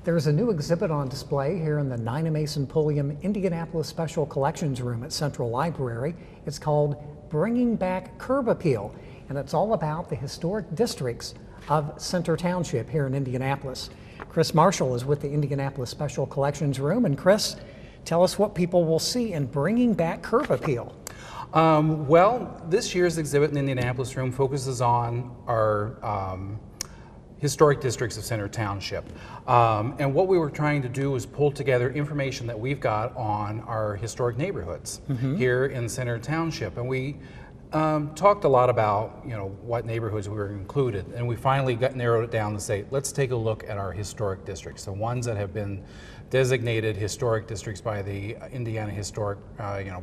There's a new exhibit on display here in the Nina Mason Pulliam Indianapolis Special Collections Room at Central Library. It's called Bringing Back Curb Appeal, and it's all about the historic districts of Center Township here in Indianapolis. Chris Marshall is with the Indianapolis Special Collections Room, and Chris, tell us what people will see in Bringing Back Curb Appeal. Well, this year's exhibit in the Indianapolis Room focuses on our historic districts of Center Township. And what we were trying to do is pull together information that we've got on our historic neighborhoods here in Center Township. And we talked a lot about, what neighborhoods we were included, and we finally narrowed it down to say, let's take a look at our historic districts, the ones that have been designated historic districts by the Indiana Historic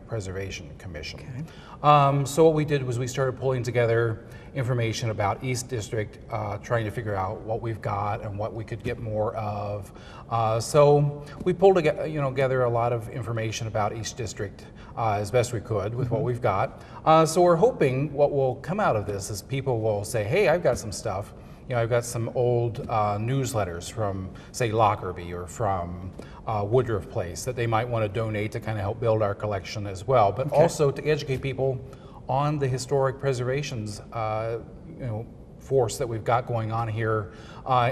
Preservation Commission. Okay. So what we did was we started pulling together information about East District, trying to figure out what we've got and what we could get more of. So we pulled together a lot of information about each district as best we could with what we've got. So we're hoping what will come out of this is people will say, hey, I've got some stuff. I've got some old newsletters from, say, Lockerbie or from Woodruff Place that they might want to donate to kind of help build our collection as well, but also to educate people on the historic preservations force that we've got going on here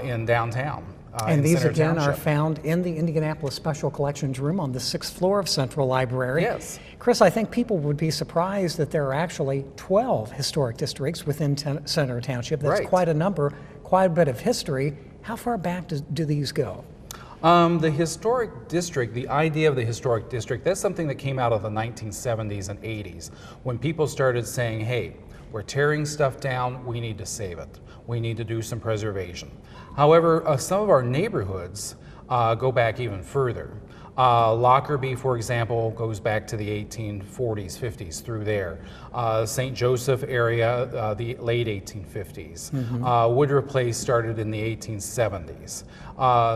in downtown. And these again Township. are found in the Indianapolis Special Collections Room on the 6th floor of Central Library. Yes. Chris, I think people would be surprised that there are actually 12 historic districts within Center Township. That's quite a number, quite a bit of history. How far back do these go? The historic district, the idea of the historic district, that's something that came out of the 1970s and 80s when people started saying, hey, we're tearing stuff down, we need to save it. We need to do some preservation. However, some of our neighborhoods go back even further. Lockerbie, for example, goes back to the 1840s, 50s through there. St. Joseph area, the late 1850s. Woodruff Place started in the 1870s.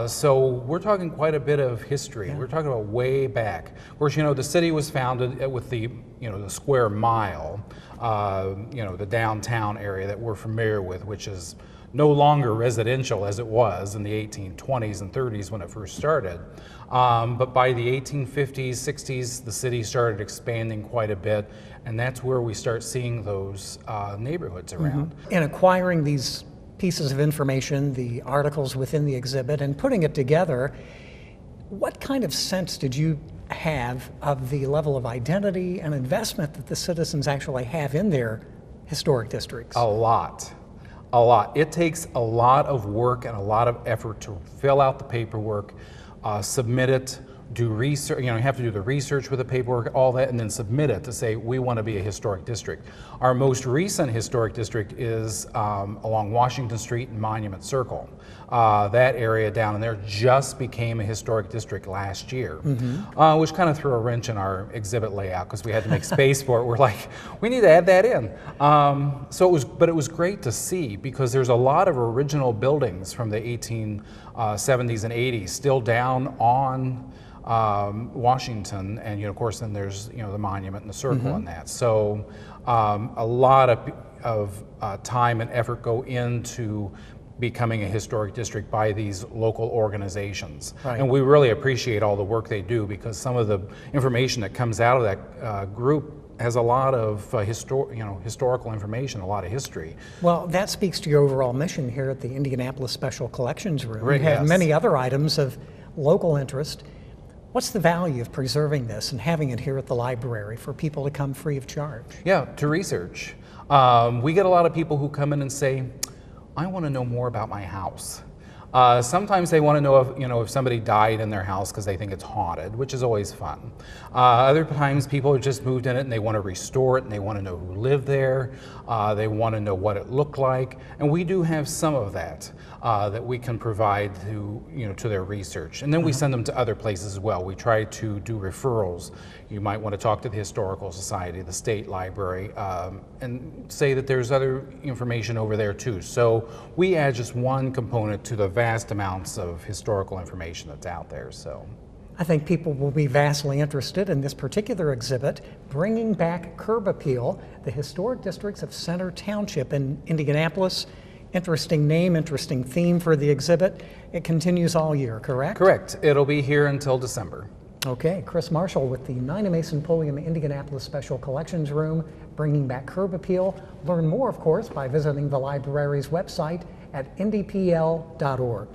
So we're talking quite a bit of history. We're talking about way back. Of course, the city was founded with the, the square mile, the downtown area that we're familiar with, which is no longer residential as it was in the 1820s and 30s when it first started. But by the 1850s, 60s, the city started expanding quite a bit, and that's where we start seeing those neighborhoods around. In acquiring these pieces of information, the articles within the exhibit, and putting it together, what kind of sense did you have of the level of identity and investment that the citizens actually have in their historic districts? A lot. It takes a lot of work and a lot of effort to fill out the paperwork, submit it, do research, you have to do the research with the paperwork, all that, and then submit it to say we want to be a historic district. Our most recent historic district is along Washington Street and Monument Circle. That area down in there just became a historic district last year, which kind of threw a wrench in our exhibit layout because we had to make space for it. We're like, we need to add that in. But it was great to see because there's a lot of original buildings from the 1870s and 80s still down on Washington, and of course then there's the monument and the circle and that. So a lot of time and effort go into becoming a historic district by these local organizations. And we really appreciate all the work they do because some of the information that comes out of that group has a lot of historical information, a lot of history. Well, that speaks to your overall mission here at the Indianapolis Special Collections Room. You have many other items of local interest. What's the value of preserving this and having it here at the library for people to come free of charge? Yeah, to research. We get a lot of people who come in and say, I want to know more about my house. Sometimes they want to know if somebody died in their house because they think it's haunted, which is always fun. Other times people have just moved in it and they want to restore it and they want to know who lived there. They want to know what it looked like, and we do have some of that that we can provide to their research. And then we send them to other places as well. We try to do referrals. You might want to talk to the Historical Society, the State Library, and say that there's other information over there too. So we add just one component to the vast amounts of historical information that's out there. So I think people will be vastly interested in this particular exhibit, Bringing Back Curb Appeal, the historic districts of Center Township in Indianapolis. Interesting name, interesting theme for the exhibit. It continues all year, correct? Correct. It'll be here until December. Okay, Chris Marshall with the Nina Mason Pulliam Indianapolis Special Collections Room, bringing back curb appeal. Learn more, of course, by visiting the library's website at ndpl.org.